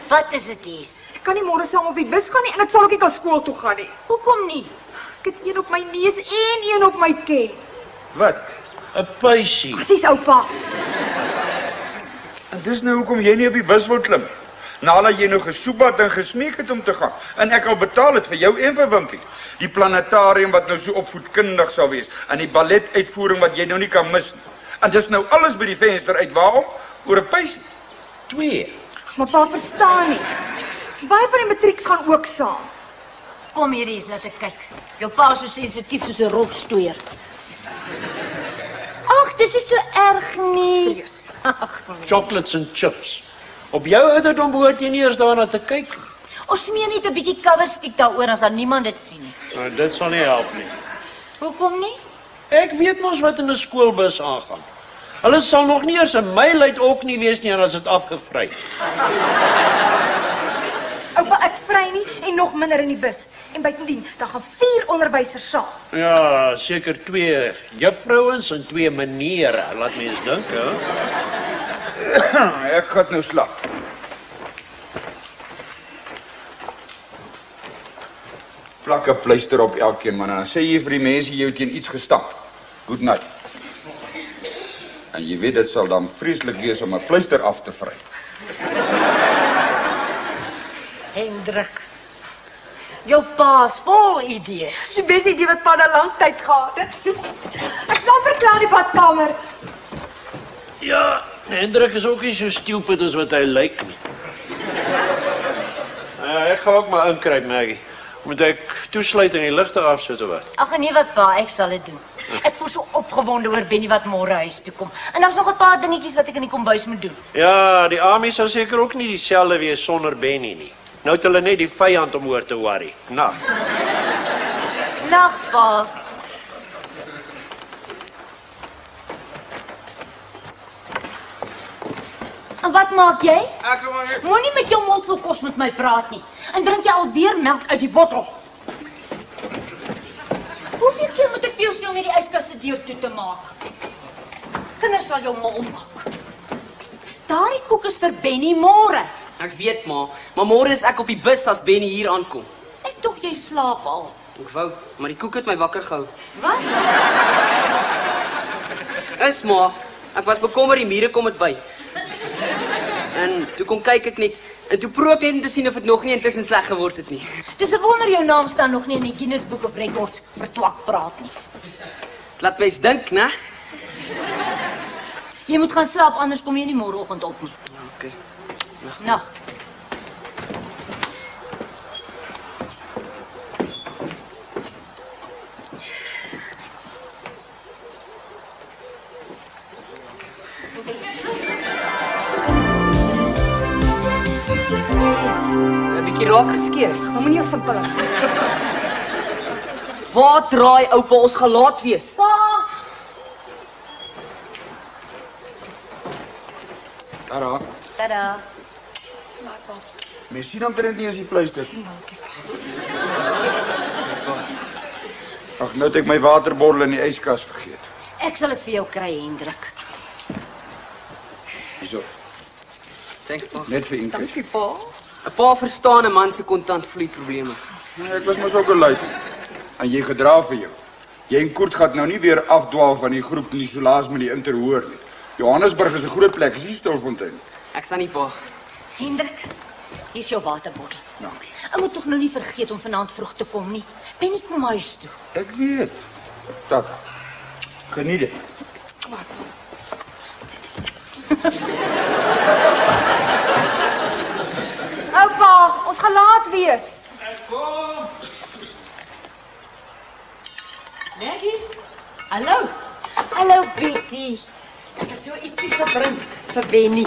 Wat is dit hier? Ek kan nie môre saam op die bus gaan nie en ek sal ook nie kan skool toe gaan nie. Hoekom nie? Ek het een op my neus en een op my ken. Wat? 'n Puisie. Presies, oupa. En dis nou hoekom jy nie op die bus wil klim. Nadat jy nou gesoebat en gesmeek het om te gaan. En ek al betaal het vir jou en vir Wimpie. Die planetarium wat nou so opvoedkundig sal wees. En die balletuitvoering wat jy nou nie kan mis nie. En dis nou alles by die venster uit. Waarom? Oor 'n puisie. 2. Maar pa verstaan nie. Baie van die matrieks gaan ook saam. Kom hier eens, laat ek kyk. Jou pa is so sensitief soos 'n rofstoeier. Ag, dis is so erg nie. Chocolates en chips. Op jou ouderdom behoort jy nie eers daarna te kyk. Ons smeer net 'n bietjie coverstick daaroor as dan niemand dit sien nie. Nou, dit sal nie help nie. Hoekom nie? Ek weet mos wat in 'n skoolbus aangaan. Hulle sal nog nie eers 'n myl uit ook nie wees nie en as dit afgevry. Oupa, ek vry nie en nog minder in die bus. En buitendien, daar gaan 4 onderwysers saam. Ja, seker 2 juffrouens en 2 menere. Laat mens dink, hè. Ek gaan nou slaap. Plak 'n pleister op elkeen man en dan sê jy vir die mense jy het teen iets gestamp. Good night. En jy weet dit sal dan vreeslik wees om 'n pleister af te vry. Hendrik. Jou pa is vol idees. Die beste idee wat pa na lang tyd gehad het. Ek sal verklaar die badkamer. Ja, Hendrik is ook nie so stupid as wat hy lyk nie. Ek gaan ook maar inkruip, Maggie. Moet ek toesluit en die ligte afsit of wat? Ag nee, wat pa, ek sal dit doen. Ek voel so opgewonde oor Benny wat môre huis toe kom. En daar's nog 'n paar dingetjies wat ek in die kombuis moet doen. Ja, die Ami sal seker ook nie dieselfde wees sonder Benny nie. Nou het hulle net die vyand om oor te worry. Nag. Nag, pa. En wat maak jy? Moenie met jou mond vol kos met my praat nie. En drink jy alweer melk uit die bottel? Hoeveel keer moet ek vir jou sê om hierdie yskas se deur toe te maak? Kinders sal jou mal maak. Daardie koek is vir Benny môre. Ek weet maar môre is ek op die bus as Benny hier aankom. Ek dog jy slaap al. Ek wou, maar die koek het my wakker gehou. Wat? Is maar, ek was bekommer die mure kom dit by. En toe kom kyk ek net en toe proe ek net om te sien of dit nog nie intussen sleg geword het nie. Dis 'n wonder jou naam staan nog nie in die Guinness Book of Records vir twak praat nie. Dit laat mens dink, né? Jy moet gaan slaap anders kom jy nie môreoggend op nie. Ja, okay. Nag. Bietjie raak geskeer. Maar moenie jou simpel hou. Waar draai oupa ons gaan laat wees? Pa, Tada. tada. Mens sien omtrent nie as die pleister. Ag, nou het ek my waterbottel in die yskas vergeet. Ek sal dit vir jou kry, Hendrik. Hierso, Thanks, pa. net vir Ingrid. Dankie, pa. 'n Pa verstaan 'n man se kontantvloeiprobleme. Nee, ek was mos ook 'n luit. En jy gedra vir jou. Jy en Koert gaan nou nie weer afdwaal van die groep nie soos met die interhoor nie. Johannesburg is 'n groot plek, is nie Stilfontein. Ek sal nie, pa. Hendrik, hier is jou waterbottel. Dankie. Ek moet tog nou nie vergeet om vanaand vroeg te kom nie. Benny kom huis toe. Ek weet. Tata. Geniet dit. Oupa, ons gaan laat wees. Maggie? Hallo. Hallo, Betty. Ek het so ietsie gebring vir Benny.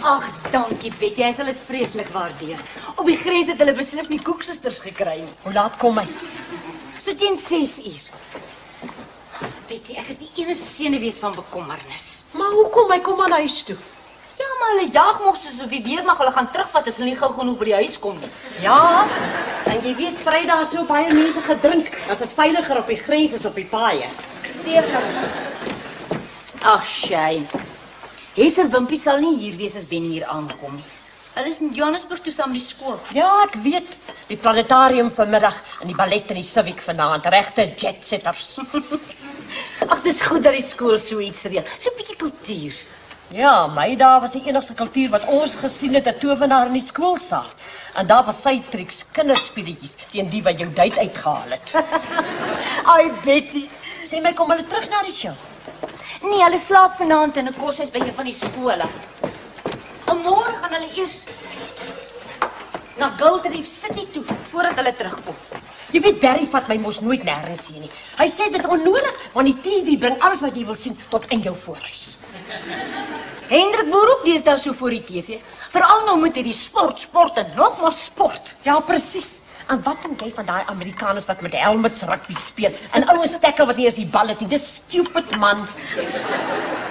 Ag, dankie Betty, hy sal dit vreeslik waardeer. Op die grens het hulle beslis nie koeksusters gekry nie. Hoe laat kom hy? So teen 6 uur. Betty, ek is die enigste senuwees van bekommernis. Maar hoekom hy kom aan huis toe? Ja, maar hulle jag mos soos of die weer mag hulle gaan terugvat as hulle nie gou genoeg by die huis kom nie. Ja, en jy weet Vrydag is so baie mense gedrink. As dit veiliger op die grens is op die paaie. Seker. Ag, shame. Hesse Wimpie sal nie hier wees as Benny hier aankom nie. Hulle is in Johannesburg toe saam met die skool. Ja, ek weet. Die planetarium vanmiddag en die ballet en die civic vanaand. Regte jetsetters. Ag, dis goed dat die skool so iets reël. So 'n bietjie kultuur. Ja, my dae was die enigste kultuur wat ons gesien het, 'n tovenaar in die skoolsaal. En daar was sy triks, kinderspeletjies, teen die wat jou date uitgehaal het. Ai, Betty. Sê my, kom hulle terug na die show? Nee, hulle slaap vanaand in 'n koshuis by een van die skole. En môre gaan hulle eers na Gold Reef City toe voordat hulle terugkom. Jy weet, Barry vat my mos nooit nêrens sien nie. Hy sê dis onnodig, want die TV bring alles wat jy wil sien tot in jou voorhuis. Hendrik boer ook deesdae so voor die TV. Veral nou moet hy die sport en nog maar sport. Ja, presies. En wat dink jy van daai Amerikaners wat met helmets rugby speel en oue stekke wat nie eens die bal het nie? Dis stupid, man.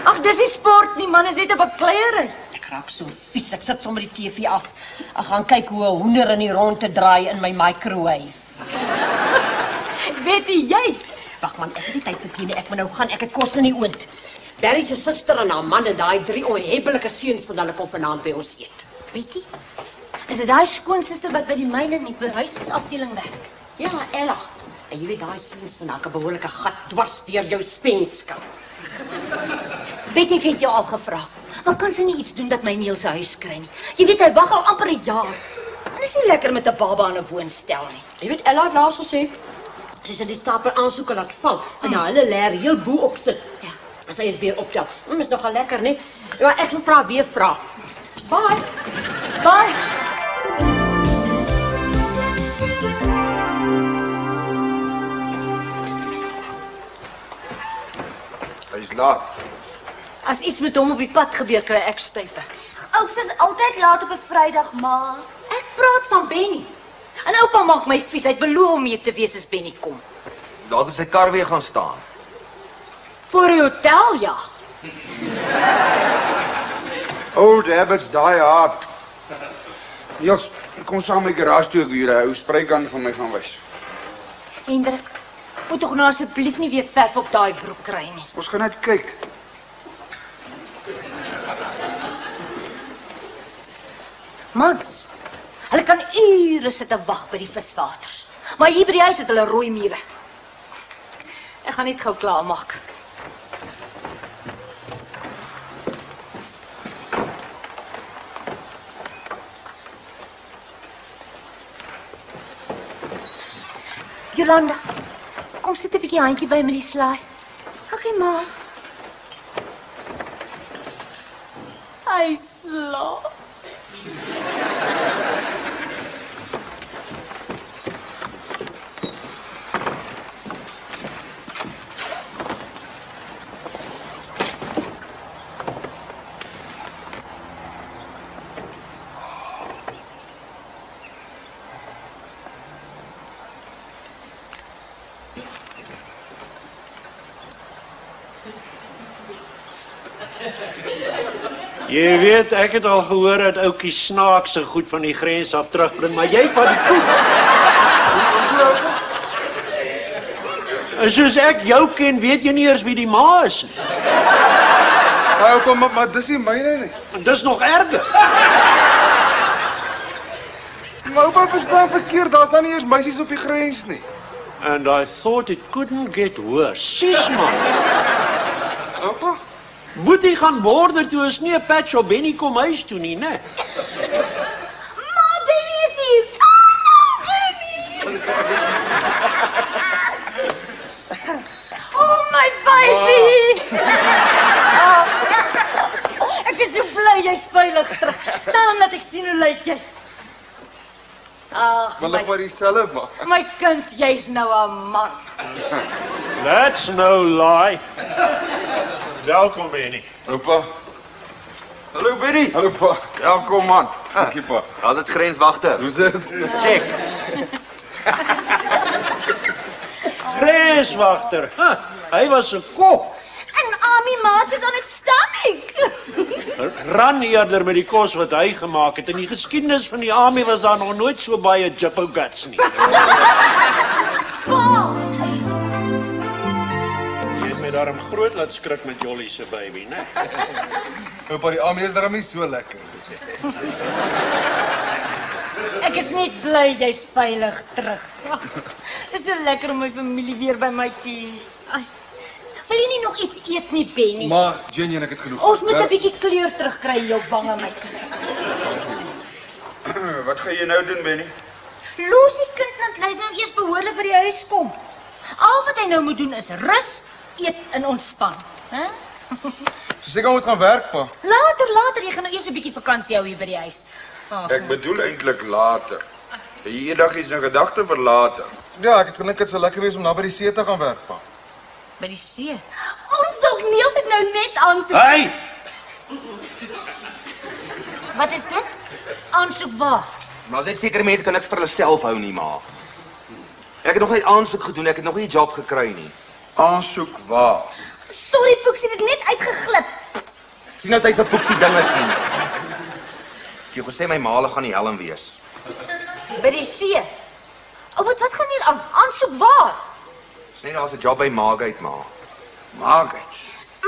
Ag, dis nie sport nie, man, is net 'n bekleierery. Ek raak so vies, ek sit sommer die TV af. Ek gaan kyk hoe 'n hoender in die rondte draai in my microwave. Weet jy? Wag man, ek het nie tyd vir tien nie. Ek moet nou gaan, ek het kos in die oond. Barry se suster en haar man en daai 3 onhebbelike seuns van hulle kom vanaand by ons eet. Weet jy? Is dit daai skoonsister wat by die myne in die behuisingsafdeling werk? Ja, Ella. En jy weet daai seuns van haar 'n behoorlike gat dwars deur jou spenskou. Weet ek het jou al gevra, maar kan sy nie iets doen dat my Neil se huis kry nie? Jy weet hy wag al amper 'n jaar. En is nie lekker met 'n baba in 'n woonstel nie. Jy weet Ella het laas gesê, sy sal die stapel aansoeke laat val en na hulle leer heel bo op sit. Ja. En sy het weer optel. Is nogal lekker, nee. Ja, ek sal vra weer vra. Bye. Bye. Hy's laat. As iets met hom op die pad gebeur, kry ek stype. Oups is altyd laat op 'n Vrydag, ma. Ek praat van Benny. En oupa maak my vies. Hy het beloof om hier te wees as Benny kom. Daar het sy kar weer gaan staan. Voor die hotel, ja. Old habits die hard. Niels, kom saam met die garage toe hier, 'n ou spreekant van my gaan wys. Hendrik, moet tog nou asseblief nie weer verf op daai broek kry nie. Ons gaan net kyk. Mans, hulle kan ure sit en wag by die viswaters. Maar hier by die huis het hulle rooi mure. Ek gaan net gou klaar maak. Jolanda, kom sit 'n bietjie handjie by my die slaai. Okay, ma. Hy slaap. Jy weet, ek het al gehoor dat oukie snaakse goed van die grens af terugbring, maar jy vat die koek. En soos ek jou ken, weet jy nie eers wie die ma is nie. Oupa, maar dis nie myne nie. En dis nog erger. Maar oupa verstaan verkeerd, daar's dan nie eers meisies op die grens nie. And I thought it couldn't get worse. Sis man. Oupa? Boetie gaan border toe is nie 'n patch op Benny kom huis toe nie, né? Ma, Benny is hier. Benny. Oh, my baby. Ek is so bly jy's veilig terug. Staan dat ek sien hoe lyk jy. Ag, Maar lig maar dieselfde maar. my kind, jy's nou 'n man. That's no lie. Welkom, Benny. Oupa. Hallo Benny. Hallo pa. Welkom man. Dankie pa. How's dit grenswagter? Hoe's dit? Check. Grenswagter. Huh, hy was 'n kok. En Ami Maat is on its stomach. Ran eerder met die kos wat hy gemaak het. In die geskiedenis van die army was daar nog nooit so baie Jippo guts nie. Jy het my daarom groot laat skrik met Jolly se baby, né? Oupa, die army is daarom nie so lekker. Ek is net bly jy's veilig terug. Dis so lekker om my familie weer by my te hê. Ai, wil jy nie nog iets eet nie, Benny? Maar Jenny en ek het genoeg. Ons moet 'n bietjie kleur terugkry in jou wange, my kind. Wat gaan jy nou doen, Benny? Los die kind dat hy nou eers behoorlik by die huis kom. Al wat hy nou moet doen is rus, eet en ontspan, hè? So seker moet gaan werk, pa. Later, jy gaan nou eers 'n bietjie vakansie hou hier by die huis. Ek bedoel eintlik later. Jy eendag iets in gedagte vir later. Ja, ek het gedink dit sou lekker wees om na by die see te gaan werk, pa. By die see. Ons ook Niels het nou net aansoek. Hey! Wat is dit? Aansoek waar? Maar as net sekere mense kan niks vir hulle self hou nie, ma. Ek het nog net aansoek gedoen, ek het nog nie 'n job gekry nie. Aansoek waar? Sorry, Poeksie, dit het net uitgeglip. Sien nou tyd vir poeksie dinges nie. Jy gesê my maale gaan die helm wees. By die see. Wat gaan hier aan? Aansoek waar? Dis net daar's 'n job by Margate, ma. Maak dit.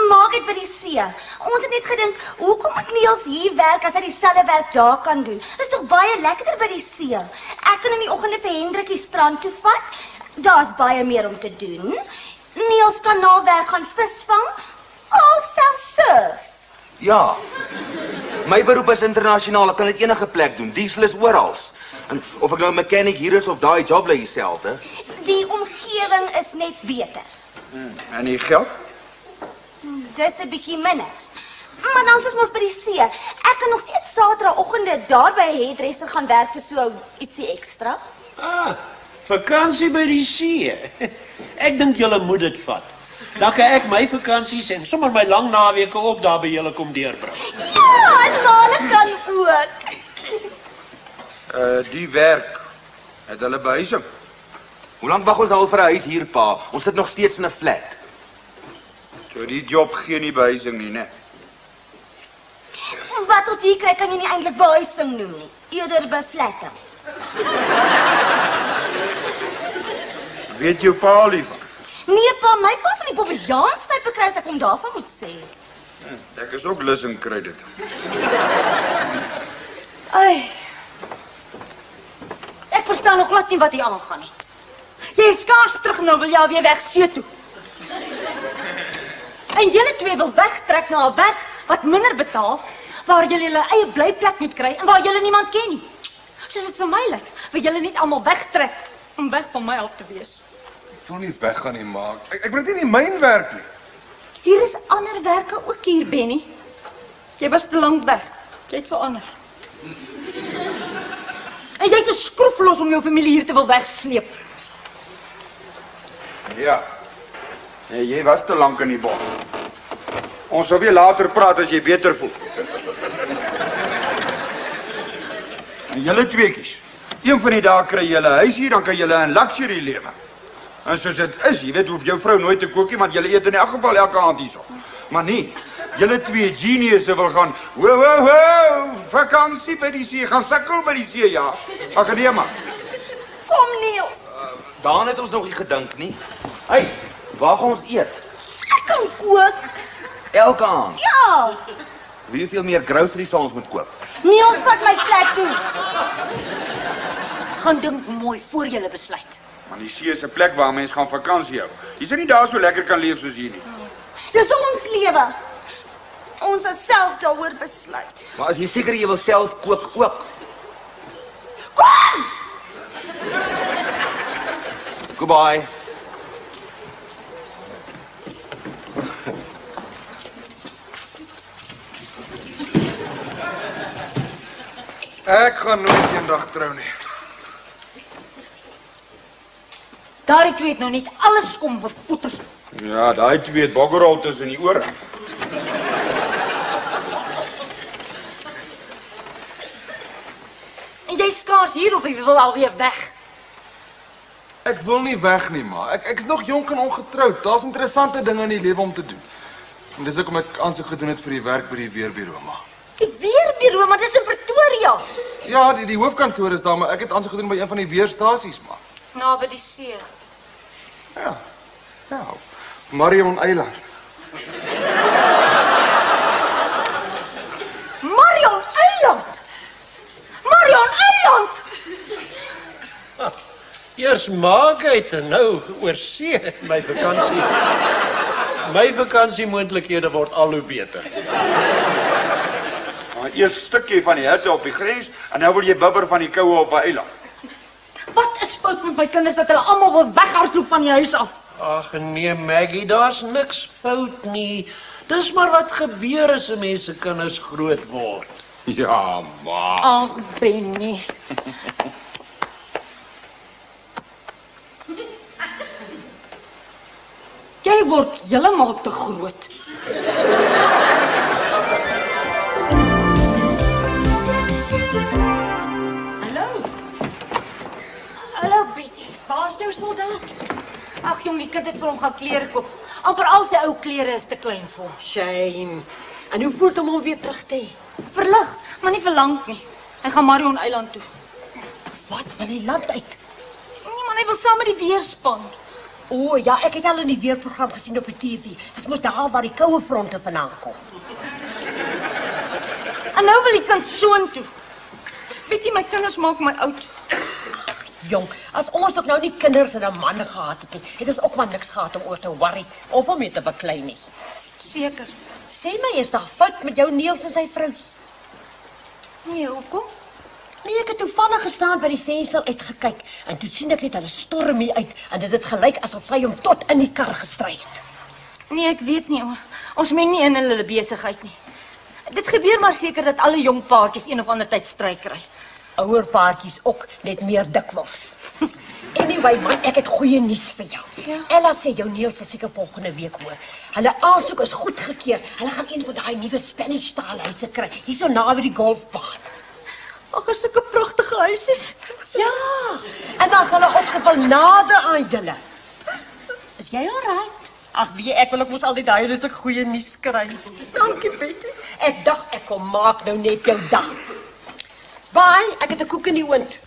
Maak dit by die see. Ons het net gedink, hoekom moet Niels hier werk as hy dieselfde werk daar kan doen? Dis tog baie lekkerder by die see. Ek kan in die oggende vir Hendrikie strand toe vat. Daar's baie meer om te doen. Niels kan na werk gaan visvang of self surf. Ja. My beroep is internasionaal, ek kan dit enige plek doen. Diesel is oral. En of ek nou 'n mechanic hier is of daai job lê dieselfde. Die omgewing is net beter. En die geld? Dis 'n bietjie minder. Maar dan is ons by die see. Ek kan nog steeds Saterdagoggende daar by 'n hairdresser gaan werk vir so ietsie ekstra. Vakansie by die see. Ek dink julle moet dit vat. Dan kan ek my vakansies en sommer my lang naweke ook daar by julle kom deurbring. Ja, en Male kan ook. Die werk. Het hulle behuising? Hoe lank wag ons al vir 'n huis hier, pa? Ons sit nog steeds in 'n flat. So die job gee nie behuising nie, né? Wat ons hier kry kan jy nie eintlik behuising noem nie. Eerder bevletting. Weet jou pa lief? Nee pa, my pa sal die Bobbejaan-stype kry as ek hom daarvan moet sê. Ek is ook lus en kry dit. Ai. Ek verstaan nog glad nie wat hier aangaan nie. Jy is skaars terug en nou wil jy alweer weg see toe. En julle twee wil wegtrek na 'n werk wat minder betaal, waar julle julle eie blyplek moet kry en waar julle niemand ken nie. Soos dit vir my lyk, wil julle net almal wegtrek om weg van my af te wees. Ek wil nie weggaan nie, ma. Ek wil dit nie in myn werk nie. Hier is ander werke ook hier, Benny. Jy was te lank weg. Jy het verander. En jy het 'n skroef los om jou familie hier te wil wegsleep. Ja. Nee, jy was te lank in die bos. Ons sal weer later praat as jy beter voel. En julle tweeetjies. Een van die dae kry julle 'n huis hier, dan kan julle in luxury lewe. En soos dit is, jy weet, hoef jou vrou nooit te kook nie, want julle eet in elk geval elke aand hierso. Maar nee, julle twee geniusse wil gaan, vakansie by die see, gaan sukkel by die see, ja. Ag nee maar. Kom Niels. Daan het ons nog nie gedink nie. Hey, waar gaan ons eet? Ek kan kook. Elke aand. Ja. Hoeveel meer groceries sal ons moet koop? Niels vat my flat toe. Gaan dink mooi voor jy besluit. Want die see is 'n plek waar mense gaan vakansie hou. Jy sê nie daar so lekker kan leef soos hier nie. Dis ons lewe. Ons sal self daaroor besluit. Maar as jy seker jy wil self kook ook. Kom! Goodbye. Ek gaan nooit eendag trou nie. Daardie twee het nou net alles kom bevoeter. Ja, daai twee het boggerol tussen die ore. En jy skaars hier of jy wil alweer weg. Ek wil nie weg nie, ma. Ek is nog jonk en ongetroud. Daar's interessante dinge in die lewe om te doen. En dis hoekom ek aansoek gedoen het vir die werk by die weerbureau, ma. Die weerbureau, maar dis in Pretoria. Ja, die hoofkantoor is daar, maar ek het aansoek gedoen by een van die weerstasies, ma. Nou by die see. Ja. Ja. Marion Eiland. Marion Eiland! Marion Eiland! Eers Margate en nou oor see. My vakansiemoontlikhede word al hoe beter. Maar eers stukkie van die hitte op die grens en nou wil jy bibber van die koue op 'n eiland. Wat is fout met my kinders dat hulle almal wil weghardloop van die huis af? Ag nee Maggie, daar's niks fout nie. Dis maar wat gebeur as 'n mens se kinders groot word. Ja, maar. Ag, Benny. Jy word heeltemal te groot. Hallo Betty, waar's jou soldaat? Ag jong, die kind het vir hom gaan klere koop. Amper al sy ou klere is te klein vir hom. Shame. En hoe voel dit om hom weer terug te hê? Verlig, maar nie vir lank nie. Hy gaan Marion Eiland toe. Wat wil hy land uit? Nee man, hy wil saam met die weerspan. O ja, ek het al in die weerprogram gesien op die TV. Dis mos daar waar die koue fronte vandaan kom. En nou wil die kind soontoe. Weet jy, my kinders maak my oud. Jong, as ons ook nou nie kinders en 'n man gehad het nie, het ons ook maar niks gehad om oor te worry of om mee te beklei nie. Seker. Sê my, is daar fout met jou Niels en sy vrou? Nee, hoekom? Nee, ek het toevallig gestaan by die venster uitgekyk en toe sien ek net hulle storm hier uit en dit het gelyk asof sy hom tot in die kar gestry het. Nee, ek weet nie hoor. Ons meng nie in hulle besigheid nie. Dit gebeur maar seker dat alle jong paartjies een of ander tyd stryk kry. Ouer paartjies ook net meer dikwels. Anyway, man, ek het goeie nuus vir jou. Ja. Ella sê jou Niels sal seker volgende week hoor. Hulle aansoek is goedgekeur. Hulle gaan een van daai nuwe Spanish taalhuise kry, hierso naby die golfbaan. Ag, is sulke pragtige huisies. Ja, en dan sal hulle ook soveel nader aan julle. Is jy alright? Ag, wie ek wil ook mos al die dae dus ek goeie nuus kry. Dankie, Betty. Ek dacht ek kom maak nou net jou dag. Bye, ek het 'n koek in die oond.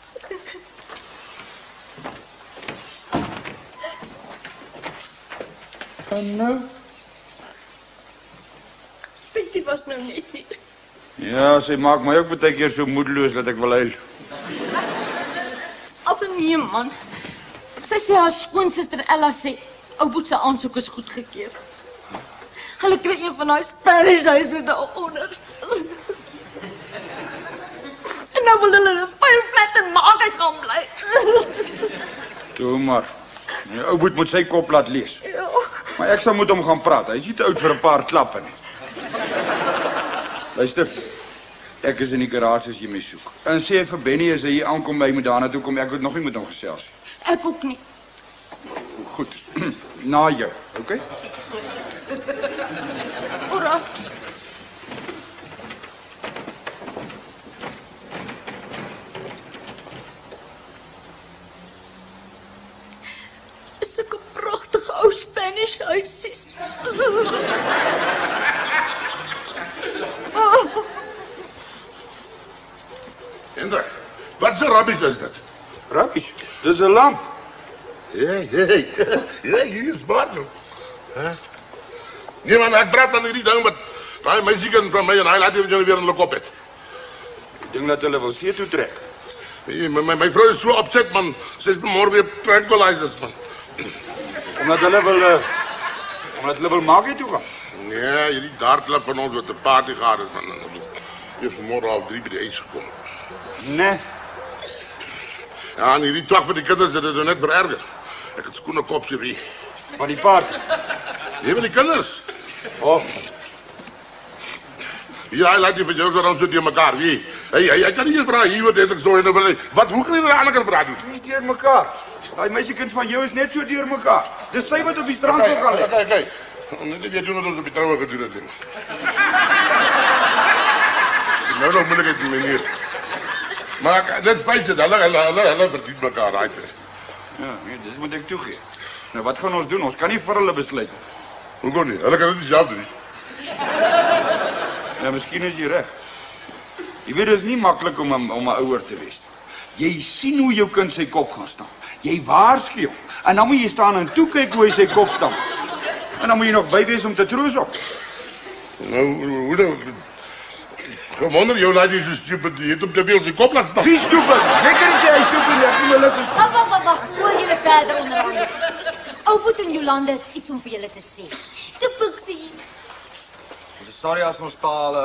En nou? Betty was nou net nie. Ja, sy maak my ook baie keer so moedeloos dat ek wil huil. Ag nee man. Sy sê haar skoonsister Ella sê Ouboet se aansoek is goedgekeur. Hulle kry een van daai Spanish huise daaronder. En nou wil hulle 'n vuil flat in Margate gaan bly. Toe maar. Die Ouboet moet sy kop laat lees. Ja. Maar ek sal met hom gaan praat. Hy is nie te oud vir 'n paar klappe nie. Luister. Ek is in die garage as jy my soek. En sê vir Benny as hy hier aankom by my daarna toe kom, ek het nog nie met hom gesels. Ek ook nie. Goed. Na jou, okay? Ora. Is sulke pragtige ou Spanish huisies. Hendrik, wat 'n rubbish is dit? Rubbish. Dis 'n lamp. Hey, hier is Barno. Nee man, ek praat aan hierdie ding met daai meisiekind van my en hy laat jy weer in hulle kop het. Ek dink dat hulle wil see toe trek. Nee, my vrou is so opset man, sy is vanmôre weer tranquilizers man. Omdat hulle wil maak toe gaan. Nee, hierdie dartklap van ons wat 'n party gehad het man. Jy is vanmôre al 3 by die huis gekom. Nee. Ja, en hierdie twak van die kinders het dit net vererger. Ek het skoene kop se wie. Van die party. Nee, van die kinders. Oh, Ja, hy laat die van jou so dan so teen mekaar. Wie? Hy kan nie vra hier wat het ek so en wat hoe gaan jy 'n ander kan vra doen? dis deur mekaar. Daai meisiekind van jou is net so deur mekaar. Dis sy wat op die strand wil gaan lê. Kyk. Net nie weet doen wat ons op die troue gedoen het nie. Nou moet ek dit meneer. Maar let's face it, hulle verdien mekaar uit. Ja, nee, dis moet ek toegee. Nou wat gaan ons doen? Ons kan nie vir hulle besluit. Hoekom nie? Hulle kan dit self doen. Ja, miskien is jy reg. Jy weet dit is nie maklik om 'n ouer te wees. Jy sien hoe jou kind sy kop gaan staan. Jy waarsku hom. En dan moet jy staan en toe kyk hoe hy sy kop staan. En dan moet jy nog by wees om te troos op. Nou, hoe dan? Gewonder, jou laat jy so stupid, jy het op te veel sy kop laat staan. Wie stupid? Jy kan nie sê hy stupid nie, ek nie Melissa. Wag, voor julle verder onderhandel. Ouboet en Jolande het iets om vir julle te sê. Toe Puksie. Ons is sorry as ons Paal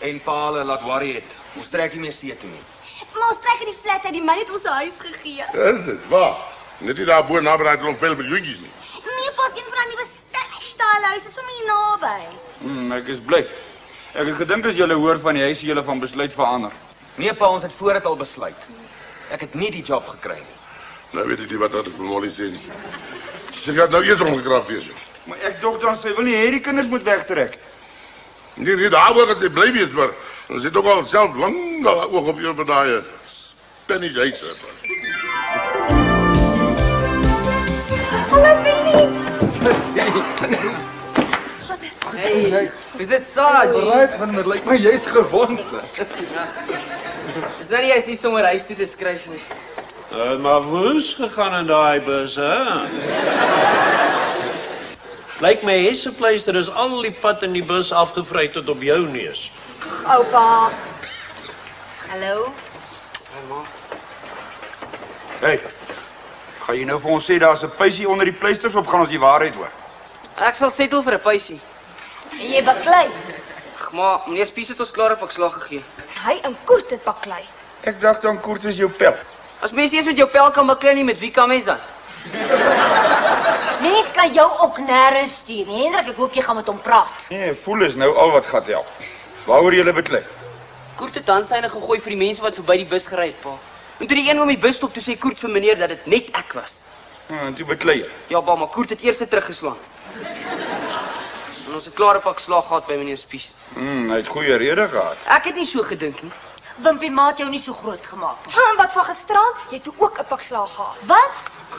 en Paal laat worry het. Ons trek nie meer see toe nie. Maar ons trek in die flat uit, die man het ons 'n huis gegee. Is dit? Waar? Net nie daar bo naby daai klomp vel vir joetjies nie. Nee, pas een van die nuwe Spanish-style huise sommer hier naby. Ek is bly. Ek het gedink as julle hoor van die huis julle van besluit verander. Nee, Pa, ons het voor dit al besluit. Ek het nie die job gekry nie. Nou weet ek nie wat dat vir Molly sê nie. Sy gaat nou eers omgekrap wees. Maar ek dog dan sy wil nie hê die kinders moet wegtrek. Nee, daaroor gaan sy bly wees, maar ons het ook al self lang oog op een van daai Spanish huise. Hallo Benny. Hey, is dit Sarge? Right, want dit lyk my jy's gewond. Is nou nie jy's iets sommer huis toe te skryf nie. Maar woes gegaan in daai bus, hè? Lyk my hessepleister is al die pad in die bus afgevry tot op jou neus. Oupa. Hallo. Hey, gaan jy nou vir ons sê daar's 'n pysie onder die pleisters of gaan ons die waarheid hoor? Ek sal settle vir 'n pysie. En jy baklei. Maar meneer Spies het ons klaar op slag gegee. Hy en Koert het baklei. Ek dacht dan Koert is jou pel. As mens eers met jou pel kan baklei nie, met wie kan mens dan? Mens kan jou ook nêrens stuur. Hendrik, ek hoop jy gaan met hom praat. Nee, voel is nou al wat gaan help. Waaroor julle beklei? Koert het handsyne gegooi vir die mense wat verby die bus gery het, Pa. En toe die een om die bus stop, toe sê Koert vir meneer dat dit net ek was. En toe beklei jy. Ja, Pa, maar Koert het eers teruggeslaan. En ons het klaar 'n pak slag gehad by meneer Spies. Hy het goeie rede gehad. Ek het nie so gedink nie. Wimpie maat jou nie so groot gemaak nie. En wat van gisterand? Jy het toe ook 'n pak slaag gehad. Wat?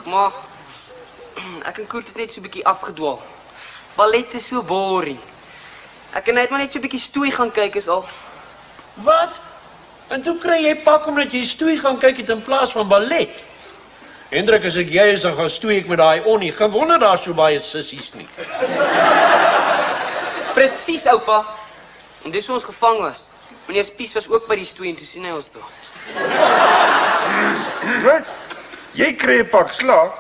Maar ek en Koert het net so 'n bietjie afgedwaal. Ballet is so boring. Ek en hy het maar net so 'n bietjie stoei gaan kyk is al. Wat? En toe kry jy pak omdat jy stoei gaan kyk het in plaas van ballet. Hendrik, as ek jy is, dan gaan stoei ek met daai onnie. Geen wonder daar so baie sissies nie. Presies, oupa. En dis hoe ons gevang was. Meneer Spies was ook by die stoei en toe sien hy ons daar. Wat? Jy kry 'n pak slaag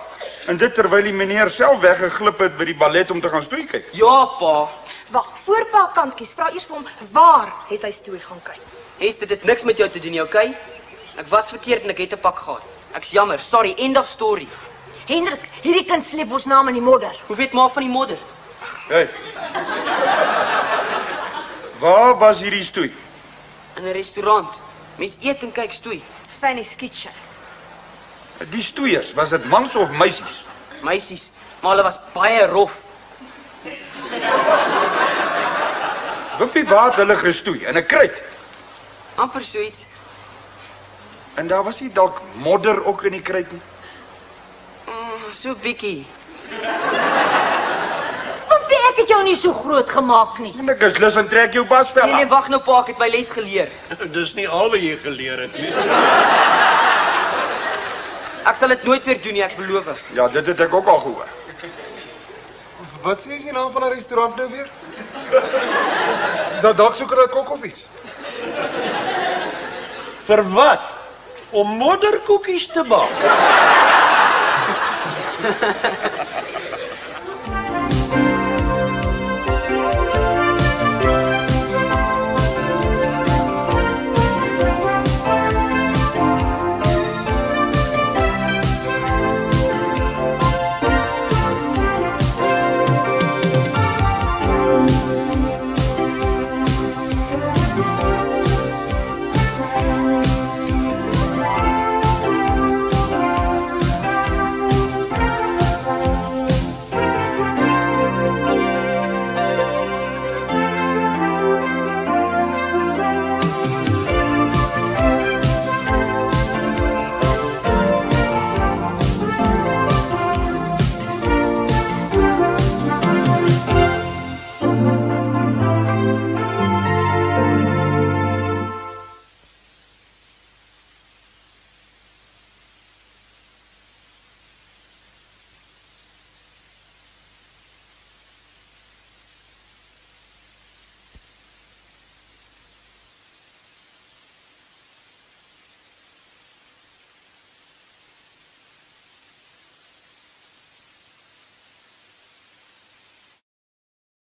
en dit terwyl die meneer self weggeglip het by die ballet om te gaan stoei kyk. Ja, Pa. Wag, voor pa kant kies, vra eers vir hom waar het hy stoei gaan kyk. Hest, dit het niks met jou te doen nie, okay? Ek was verkeerd en ek het 'n pak gehad. Ek's jammer. Sorry, end of story. Hendrik, hierdie kind sleep ons naam in die modder. Hoe weet ma van die modder? Hey. Waar was hierdie stoei? In 'n restaurant. Mens eet en kyk stoei. Fanny's Kitchen. Die stoeiers, was dit mans of meisies? Meisies, maar hulle was baie rof. Wimpie, waar het hulle gestoei? In 'n kruit. Amper so iets. En daar was nie dalk modder ook in die kruit nie. So bietjie. Wimpie, ek het jou nie so groot gemaak nie. En ek is lus en trek jou basvel Nee, af. wag nou, Pa, ek het my les geleer. Dis nie al wat jy geleer het nie. Ek sal dit nooit weer doen nie, ek beloof. Ja, dit het ek ook al gehoor. Wat sê jy die naam van 'n restaurant nou weer? Dalk soek hulle 'n kok of iets. Vir wat? Om modderkoekies te bak.